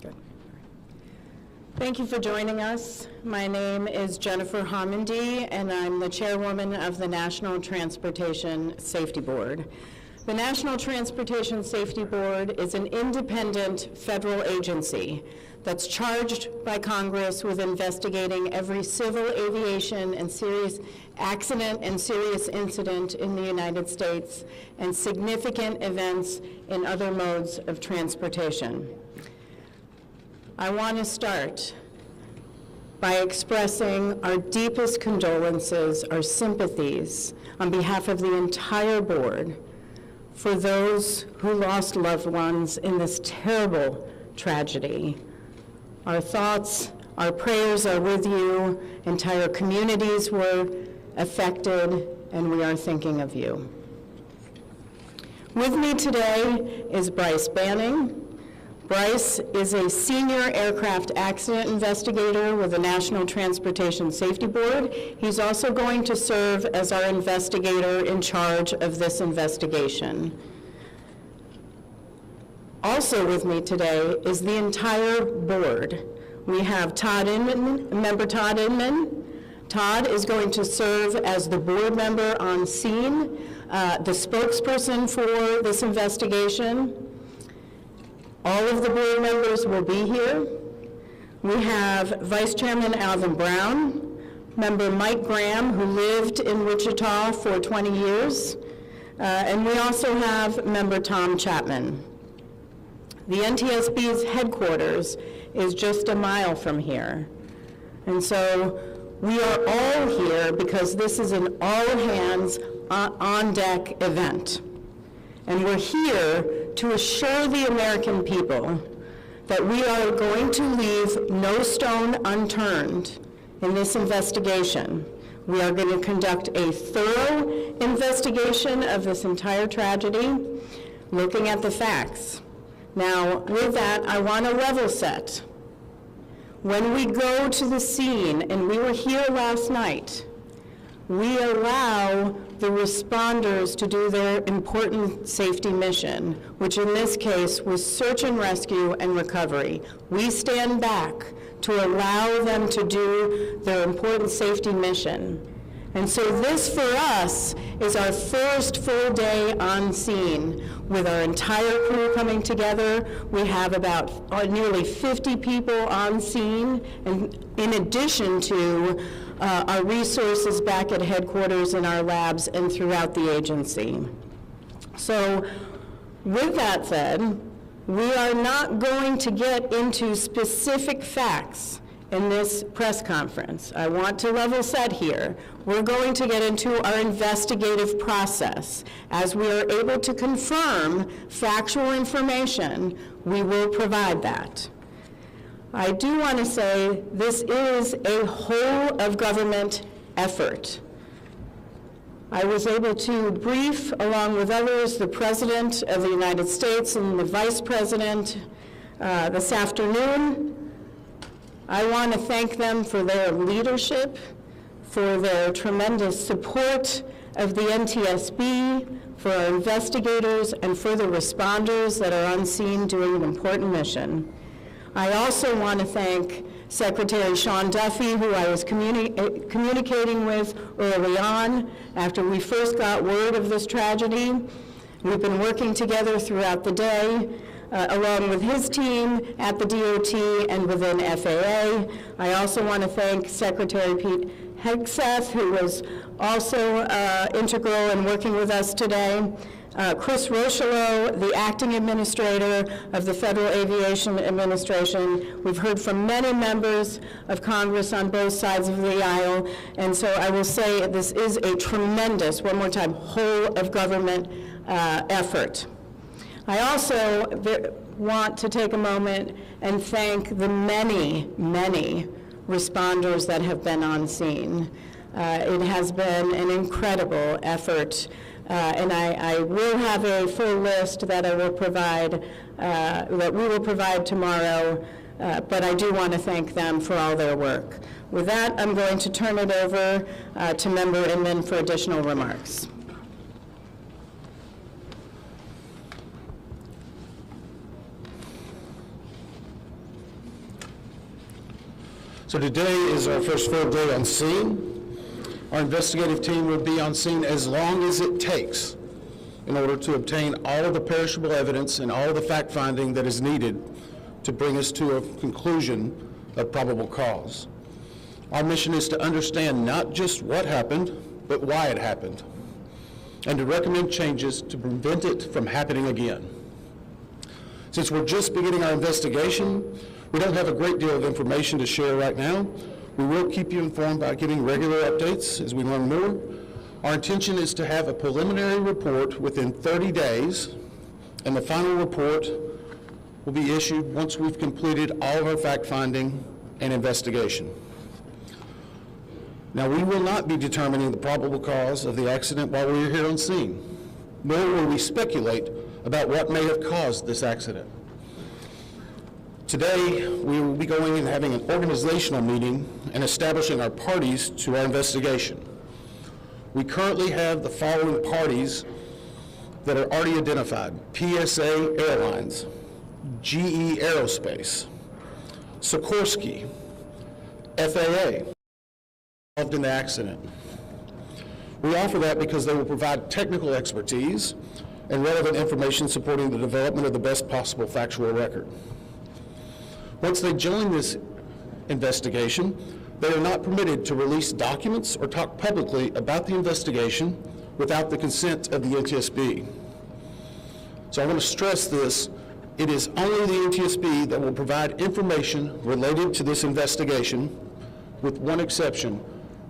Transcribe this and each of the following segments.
Good. Thank you for joining us. My name is Jennifer Homendy, and I'm the chairwoman of the National Transportation Safety Board. The National Transportation Safety Board is an independent federal agency that's charged by Congress with investigating every civil aviation and serious accident and serious incident in the United States and significant events in other modes of transportation. I want to start by expressing our deepest condolences, our sympathies on behalf of the entire board for those who lost loved ones in this terrible tragedy. Our thoughts, our prayers are with you. Entire communities were affected, and we are thinking of you. With me today is Bryce Banning. Bryce is a senior aircraft accident investigator with the National Transportation Safety Board. He's also going to serve as our investigator in charge of this investigation. Also with me today is the entire board. We have Todd Inman, member Todd Inman. Todd is going to serve as the board member on scene, the spokesperson for this investigation. All of the board members will be here. We have Vice Chairman Alvin Brown, member Mike Graham, who lived in Wichita for 20 years, and we also have member Tom Chapman. The NTSB's headquarters is just a mile from here. And so we are all here because this is an all-hands on-deck event. And we're here to assure the American people that we are going to leave no stone unturned in this investigation. We are going to conduct a thorough investigation of this entire tragedy, looking at the facts. Now, with that, I want to level set. When we go to the scene, and we were here last night, we allow the responders to do their important safety mission, which in this case was search and rescue and recovery. We stand back to allow them to do their important safety mission. And so this, for us, is our first full day on scene with our entire crew coming together. We have about nearly 50 people on scene, and in addition to our resources back at headquarters in our labs and throughout the agency. So with that said, we are not going to get into specific facts in this press conference. I want to level set here. We're going to get into our investigative process. As we are able to confirm factual information, we will provide that. I do want to say this is a whole of government effort. I was able to brief, along with others, the President of the United States and the Vice President this afternoon. I want to thank them for their leadership, for their tremendous support of the NTSB, for our investigators, and for the responders that are on scene doing an important mission. I also want to thank Secretary Sean Duffy, who I was communicating with early on after we first got word of this tragedy. We've been working together throughout the day, along with his team at the DOT and within FAA. I also want to thank Secretary Pete Hegseth, who was also integral in working with us today. Chris Rocheleau, the acting administrator of the Federal Aviation Administration. We've heard from many members of Congress on both sides of the aisle, and so I will say this is a tremendous, one more time, whole of government effort. I also want to take a moment and thank the many, many responders that have been on scene. It has been an incredible effort. And I will have a full list that I will provide, that we will provide tomorrow, but I do want to thank them for all their work. With that, I'm going to turn it over to Member Inman for additional remarks. So today is our first full day on scene. Our investigative team will be on scene as long as it takes in order to obtain all of the perishable evidence and all of the fact-finding that is needed to bring us to a conclusion of probable cause. Our mission is to understand not just what happened, but why it happened, and to recommend changes to prevent it from happening again. Since we're just beginning our investigation, we don't have a great deal of information to share right now. We will keep you informed by giving regular updates as we learn more. Our intention is to have a preliminary report within 30 days, and the final report will be issued once we've completed all of our fact-finding and investigation. Now, we will not be determining the probable cause of the accident while we are here on scene, nor will we speculate about what may have caused this accident. Today, we will be going and having an organizational meeting and establishing our parties to our investigation. We currently have the following parties that are already identified: PSA Airlines, GE Aerospace, Sikorsky, FAA, involved in the accident. We offer that because they will provide technical expertise and relevant information supporting the development of the best possible factual record. Once they join this investigation, they are not permitted to release documents or talk publicly about the investigation without the consent of the NTSB. So I want to stress this. It is only the NTSB that will provide information related to this investigation, with one exception.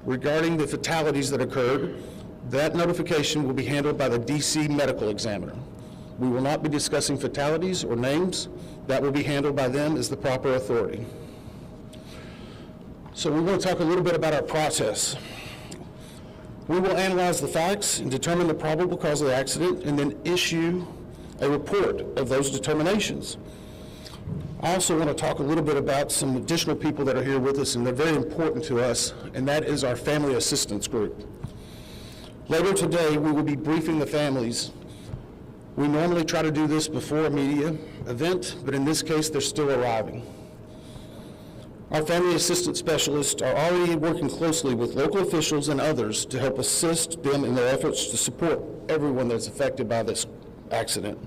Regarding the fatalities that occurred, that notification will be handled by the DC medical examiner. We will not be discussing fatalities or names. That will be handled by them as the proper authority. So we want to talk a little bit about our process. We will analyze the facts and determine the probable cause of the accident, and then issue a report of those determinations. I also want to talk a little bit about some additional people that are here with us, and they're very important to us, and that is our family assistance group. Later today, we will be briefing the families. We normally try to do this before a media event, but in this case, they're still arriving. Our family assistance specialists are already working closely with local officials and others to help assist them in their efforts to support everyone that's affected by this accident.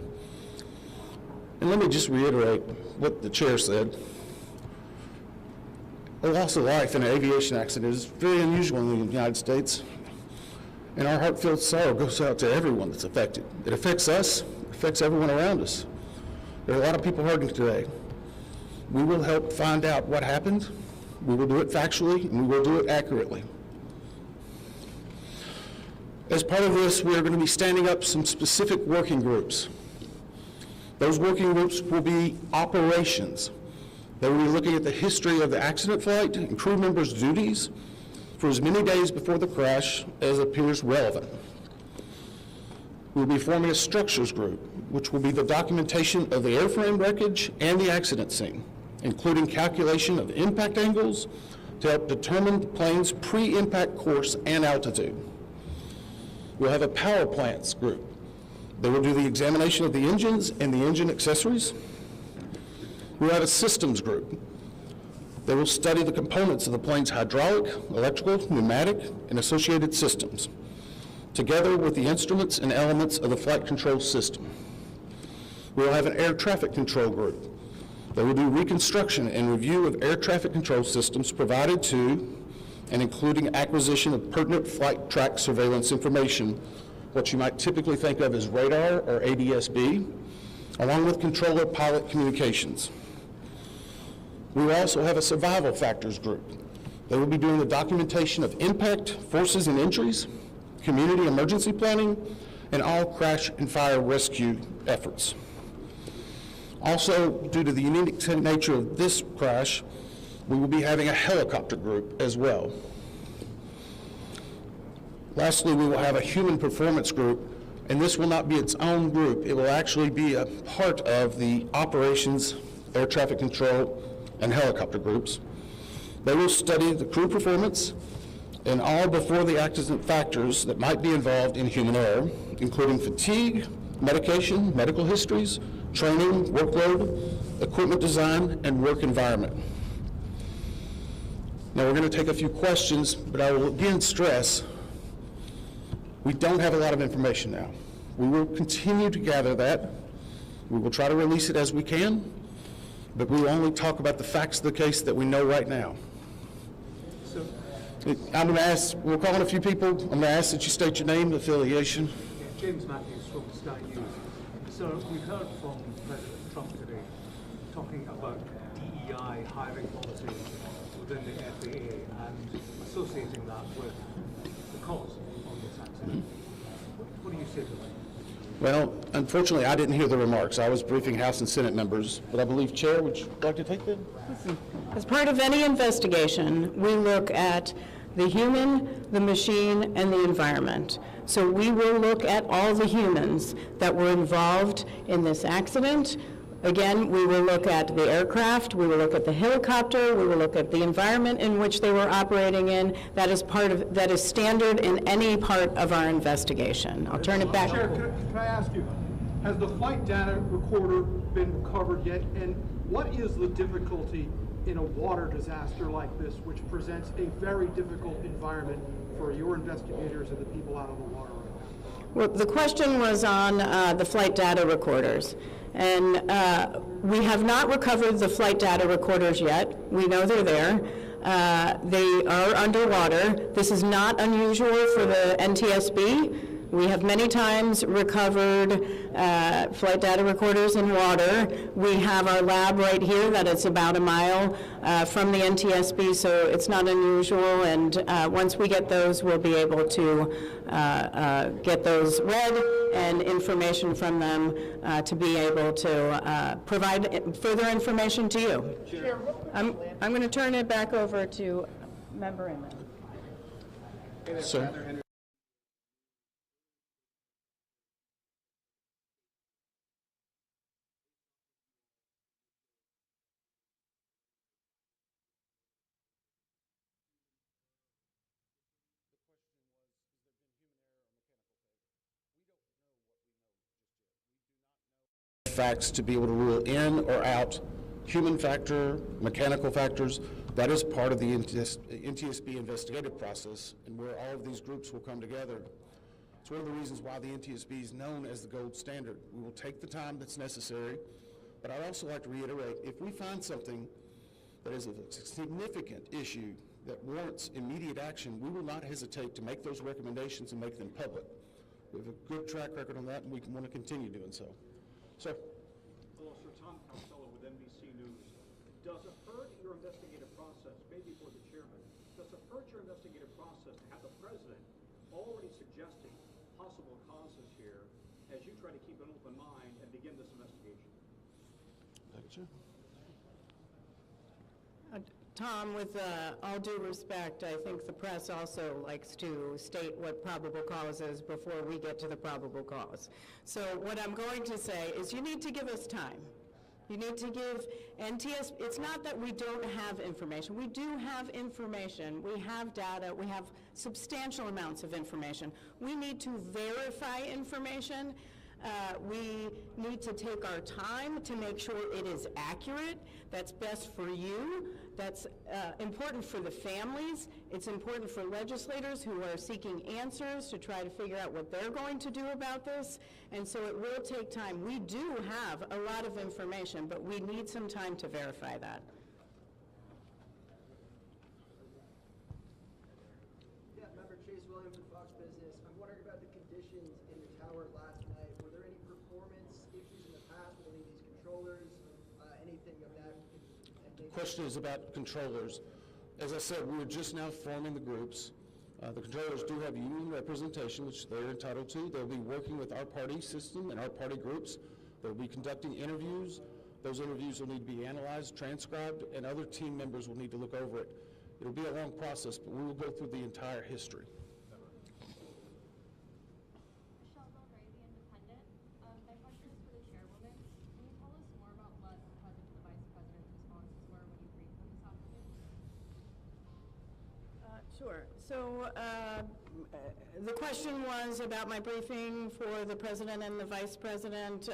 And let me just reiterate what the chair said. A loss of life in an aviation accident is very unusual in the United States, and our heartfelt sorrow goes out to everyone that's affected. It affects us, it affects everyone around us. There are a lot of people hurting today. We will help find out what happened. We will do it factually, and we will do it accurately. As part of this, we are going to be standing up some specific working groups. Those working groups will be operations. They will be looking at the history of the accident flight and crew members' duties for as many days before the crash as appears relevant. We'll be forming a structures group, which will be the documentation of the airframe wreckage and the accident scene, including calculation of impact angles to help determine the plane's pre-impact course and altitude. We'll have a power plants group. They will do the examination of the engines and the engine accessories. We'll have a systems group. They will study the components of the plane's hydraulic, electrical, pneumatic, and associated systems, together with the instruments and elements of the flight control system. We'll have an air traffic control group. They will do reconstruction and review of air traffic control systems provided to and including acquisition of pertinent flight track surveillance information, what you might typically think of as radar or ADS-B, along with controller pilot communications. We will also have a survival factors group. They will be doing the documentation of impact, forces and injuries, community emergency planning, and all crash and fire rescue efforts. Also, due to the unique nature of this crash, we will be having a helicopter group as well. Lastly, we will have a human performance group, and this will not be its own group. It will actually be a part of the operations, air traffic control, and helicopter groups. They will study the crew performance and all before the accident factors that might be involved in human error, including fatigue, medication, medical histories, training, workload, equipment design, and work environment. Now, we're going to take a few questions, but I will again stress, we don't have a lot of information now. We will continue to gather that. We will try to release it as we can, but we will only talk about the facts of the case that we know right now. So, I'm going to ask, we're calling a few people. I'm going to ask that you state your name and affiliation. James Matthews from Sky News. So we've heard from President Trump today talking about DEI hiring policies within the FAA and associating that with the cause of this accident. What do you say to that? Well, unfortunately, I didn't hear the remarks. I was briefing House and Senate members, but I believe, Chair, would you like to take that? As part of any investigation, we look at the human, the machine, and the environment. So we will look at all the humans that were involved in this accident. Again, we will look at the aircraft, we will look at the helicopter, we will look at the environment in which they were operating in. That is standard in any part of our investigation. I'll turn it back. Chair, can I ask you, has the flight data recorder been recovered yet? And what is the difficulty in a water disaster like this, which presents a very difficult environment for your investigators and the people out on the water right now? Well, the question was on the flight data recorders. And we have not recovered the flight data recorders yet. We know they're there. They are underwater. This is not unusual for the NTSB. We have many times recovered flight data recorders in water. We have our lab right here that is about a mile from the NTSB, so it's not unusual. And once we get those, we'll be able to get those read and information from them to be able to provide further information to you. I'm going to turn it back over to Member Inman. Sir? Facts to be able to rule in or out human factor, mechanical factors. That is part of the NTSB investigative process, and where all of these groups will come together. It's one of the reasons why the NTSB is known as the gold standard. We will take the time that's necessary, but I'd also like to reiterate, if we find something that is a significant issue that warrants immediate action, we will not hesitate to make those recommendations and make them public. We have a good track record on that, and we want to continue doing so. Sir? Hello, Sir. Tom Costello with NBC News. Does it hurt your investigative process, maybe for the chairman, does it hurt your investigative process to have the president already suggesting possible causes here as you try to keep an open mind and begin this investigation? Tom, with all due respect, I think the press also likes to state what probable cause is before we get to the probable cause. So what I'm going to say is you need to give us time. You need to give NTSB, it's not that we don't have information. We do have information. We have data. We have substantial amounts of information. We need to verify information. We need to take our time to make sure it is accurate. That's best for you. That's important for the families. It's important for legislators who are seeking answers to try to figure out what they're going to do about this. And so it will take time. We do have a lot of information, but we need some time to verify that. Yeah, Member Chase Williams from Fox Business. I'm wondering about the conditions in the tower last night. Were there any performance issues in the past with any of these controllers? Anything of that? The question is about controllers. As I said, we're just now forming the groups. The controllers do have union representation, which they're entitled to. They'll be working with our party system and our party groups. They'll be conducting interviews. Those interviews will need to be analyzed, transcribed, and other team members will need to look over it. It'll be a long process, but we will go through the entire history. My question is for the chairwoman. Can you tell us more about what the president and the vice president's responses were when you briefed them this afternoon? Sure. So the question was about my briefing for the president and the vice president.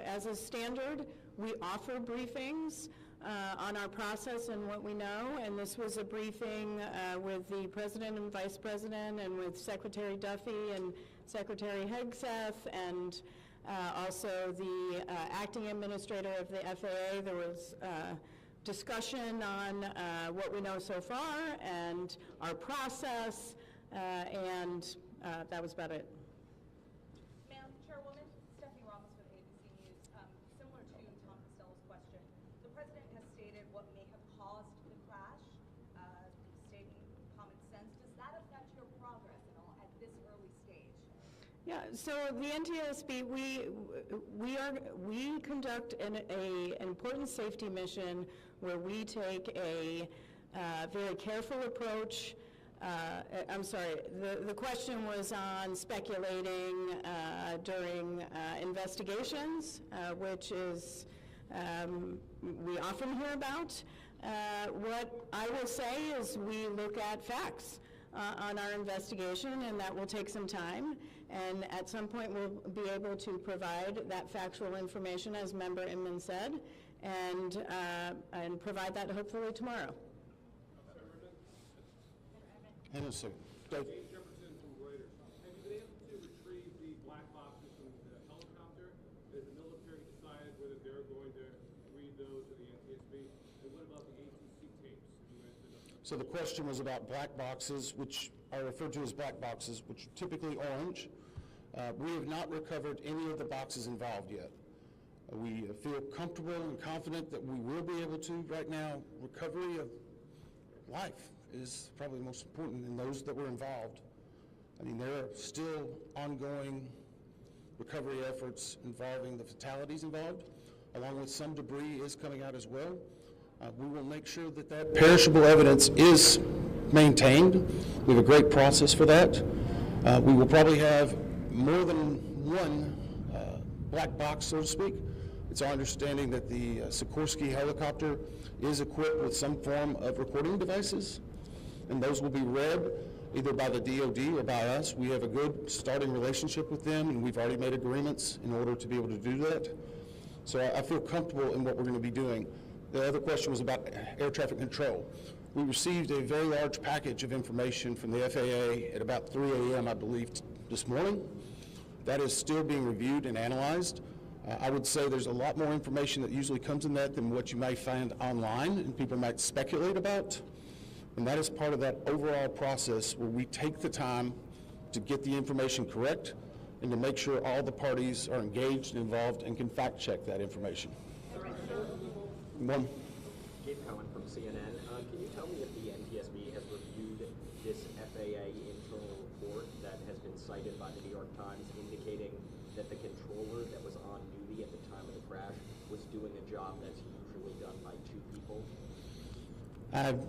As a standard, we offer briefings on our process and what we know, and this was a briefing with the President and Vice President and with Secretary Duffy and Secretary Hegseth and also the acting administrator of the FAA. There was discussion on what we know so far and our process, and that was about it. Ma'am, Chairwoman, Stephanie Ramos with ABC News. Similar to Tom Costello's question, the President has stated what may have caused the crash, stating common sense. Does that affect your progress at all at this early stage? Yeah, so the NTSB, we conduct an important safety mission where we take a very careful approach. I'm sorry, the question was on speculating during investigations, which is, we often hear about. What I will say is we look at facts on our investigation, and that will take some time. And at some point, we'll be able to provide that factual information, as Member Inman said, and provide that hopefully tomorrow. Hang on a second. Dave. Jefferson from Reuters. Have you been able to retrieve the black boxes from the helicopter? Has the military decided whether they're going to read those to the NTSB? And what about the ATC tapes? Have you answered those? So the question was about black boxes, which are referred to as black boxes, which are typically orange. We have not recovered any of the boxes involved yet. We feel comfortable and confident that we will be able to. Right now, recovery of life is probably the most important in those that were involved. I mean, there are still ongoing recovery efforts involving the fatalities involved, along with some debris is coming out as well. We will make sure that that perishable evidence is maintained. We have a great process for that. We will probably have more than one black box, so to speak. It's our understanding that the Sikorsky helicopter is equipped with some form of recording devices, and those will be read either by the DoD or by us. We have a good starting relationship with them, and we've already made agreements in order to be able to do that. So I feel comfortable in what we're going to be doing. The other question was about air traffic control. We received a very large package of information from the FAA at about 3 a.m., I believe, this morning. That is still being reviewed and analyzed. I would say there's a lot more information that usually comes in that than what you may find online and people might speculate about. And that is part of that overall process where we take the time to get the information correct and to make sure all the parties are engaged and involved and can fact check that information. One. Gabe Cohen from CNN. Can you tell me if the NTSB has reviewed this FAA internal report that has been cited by the New York Times indicating that the controller that was on duty at the time of the crash was doing a job that's usually done by two people?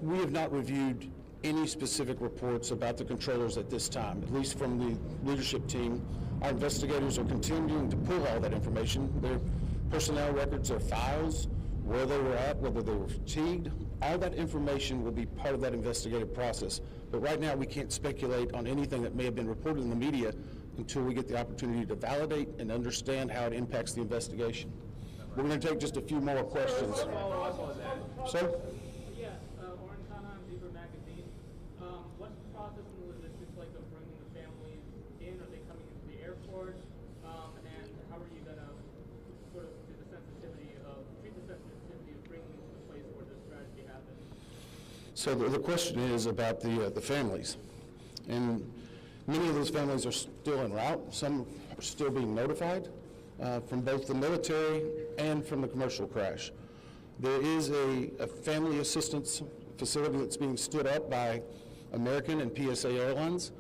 We have not reviewed any specific reports about the controllers at this time, at least from the leadership team. Our investigators are continuing to pull all that information. Their personnel records, their files, where they were at, whether they were fatigued, all that information will be part of that investigative process. But right now, we can't speculate on anything that may have been reported in the media until we get the opportunity to validate and understand how it impacts the investigation. We're going to take just a few more questions. Sir? Yeah, Oren Khanna, Zebra Magazine. What's the process and the logistics like of bringing the families in? Are they coming into the airport? And how are you going to sort of treat the sensitivity of bringing them to the place where this tragedy happened? So the question is about the families. And many of those families are still en route. Some are still being notified from both the military and from the commercial crash. There is a family assistance facility that's being stood up by American and PSA Airlines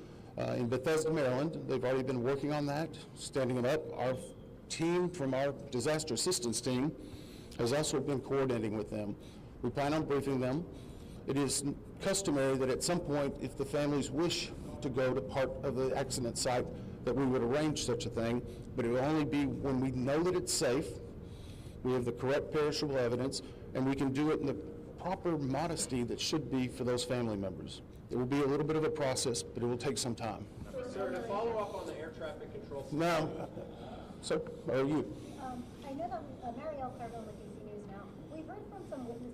in Bethesda, Maryland. They've already been working on that, standing it up. Our team from our disaster assistance team has also been coordinating with them. We plan on briefing them. It is customary that at some point, if the families wish to go to part of the accident site, that we would arrange such a thing, but it will only be when we know that it's safe, we have the correct perishable evidence, and we can do it in the proper modesty that should be for those family members. It will be a little bit of a process, but it will take some time. Sir, to follow up on the air traffic control system. Now, so, are you? I know that Marielle Carville with DC News now. We've heard from some witnesses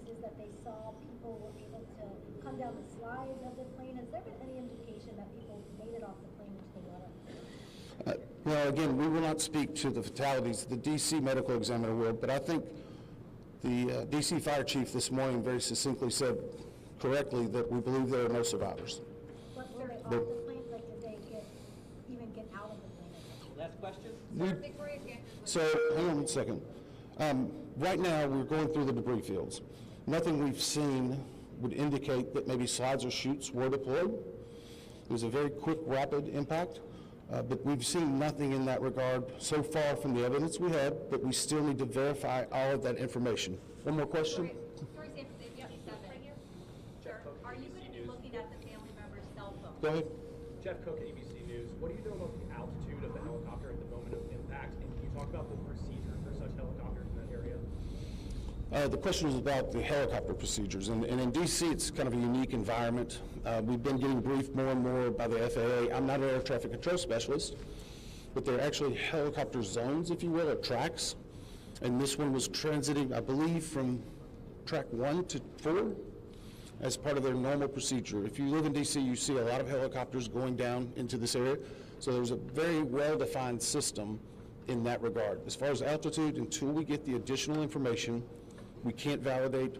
down the slides of the plane? Has there been any indication that people made it off the plane into the water? Well, again, we will not speak to the fatalities. The D.C. medical examiner will, but I think the D.C. fire chief this morning very succinctly said correctly that we believe there are no survivors. What were they off the plane? Like, did they even get out of the plane? Last question? So, hang on one second. Right now, we're going through the debris fields. Nothing we've seen would indicate that maybe slides or chutes were deployed. It was a very quick, rapid impact, but we've seen nothing in that regard so far from the evidence we had, but we still need to verify all of that information. One more question? Story Sam, right here. Sure. Are you going to be looking at the family member's cell phone? Go ahead. Jeff Cook, ABC News. What do you know about the altitude of the helicopter at the moment of impact? And can you talk about the procedure for such helicopters in that area? The question was about the helicopter procedures, and in D.C. it's kind of a unique environment. We've been getting briefed more and more by the FAA. I'm not an air traffic control specialist, but they're actually helicopter zones, if you will, or tracks. And this one was transiting, I believe, from track 1 to 4 as part of their normal procedure. If you live in D.C., you see a lot of helicopters going down into this area, so there's a very well-defined system in that regard. As far as altitude, until we get the additional information, we can't validate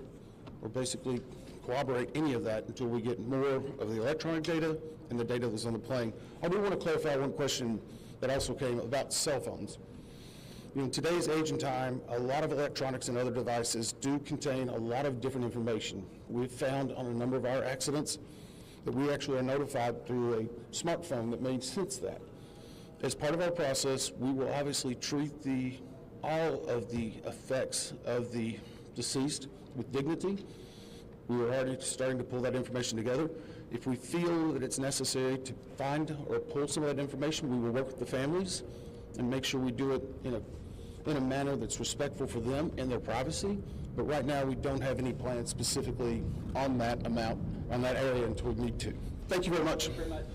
or basically corroborate any of that until we get more of the electronic data and the data that's on the plane. I do want to clarify one question that also came about cell phones. You know, in today's age and time, a lot of electronics and other devices do contain a lot of different information. We've found on a number of our accidents that we actually are notified through a smartphone that may sense that. As part of our process, we will obviously treat all of the effects of the deceased with dignity. We are already starting to pull that information together. If we feel that it's necessary to find or pull some of that information, we will work with the families and make sure we do it in a manner that's respectful for them and their privacy. But right now, we don't have any plans specifically on that amount, on that area until we need to. Thank you very much. Thank you very much.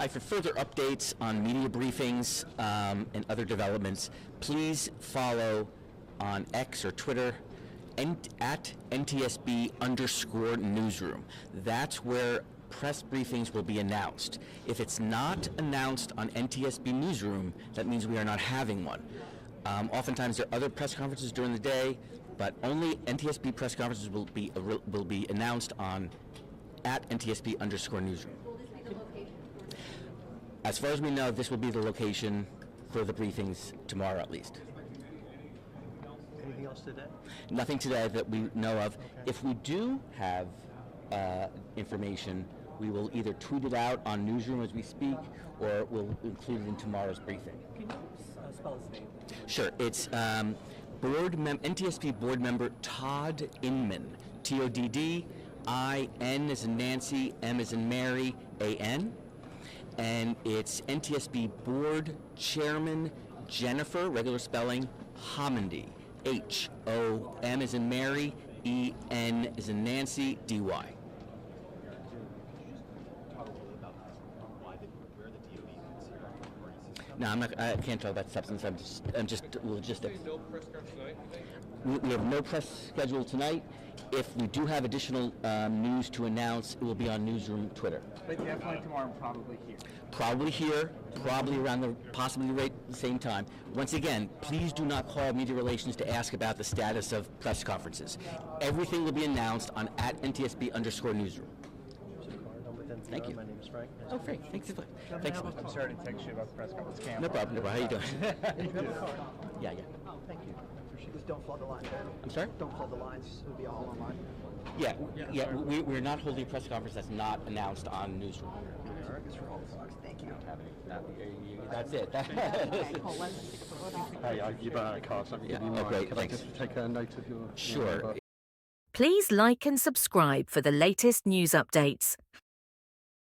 For further updates on media briefings and other developments, please follow on X or Twitter at NTSB_newsroom. That's where press briefings will be announced. If it's not announced on NTSB Newsroom, that means we are not having one. Oftentimes there are other press conferences during the day, but only NTSB press conferences will be announced on at NTSB_newsroom. As far as we know, this will be the location for the briefings tomorrow at least. Anything else today? Nothing today that we know of. If we do have information, we will either tweet it out on Newsroom as we speak, or we'll include it in tomorrow's briefing. Can you spell his name? Sure. It's NTSB board member Todd Inman. TODD-IN as in Nancy, M as in Mary, AN. And it's NTSB Board Chairman Jennifer, regular spelling, Homendy, HOM as in Mary, EN as in Nancy, DY. No, I can't talk about substance. I'm just logistics. No press conference tonight, you think? We have no press scheduled tonight. If we do have additional news to announce, it will be on Newsroom Twitter. But definitely tomorrow, probably here. Probably here, probably around possibly right at the same time. Once again, please do not call Media Relations to ask about the status of press conferences. Everything will be announced on at NTSB_newsroom. Thank you. My name is Frank. Oh, Frank, thanks. Thanks so much. I'm sorry to text you about the press conference. No problem. How are you doing? Yeah. Oh, thank you. I appreciate this. Don't flood the lines. I'm sorry? Don't flood the lines. It'll be all online. Yeah. We're not holding a press conference that's not announced on Newsroom. Thank you. That's it. Hey, you better cast. Yeah. Oh, great. Can I just take a note of your... Sure. Please like and subscribe for the latest news updates.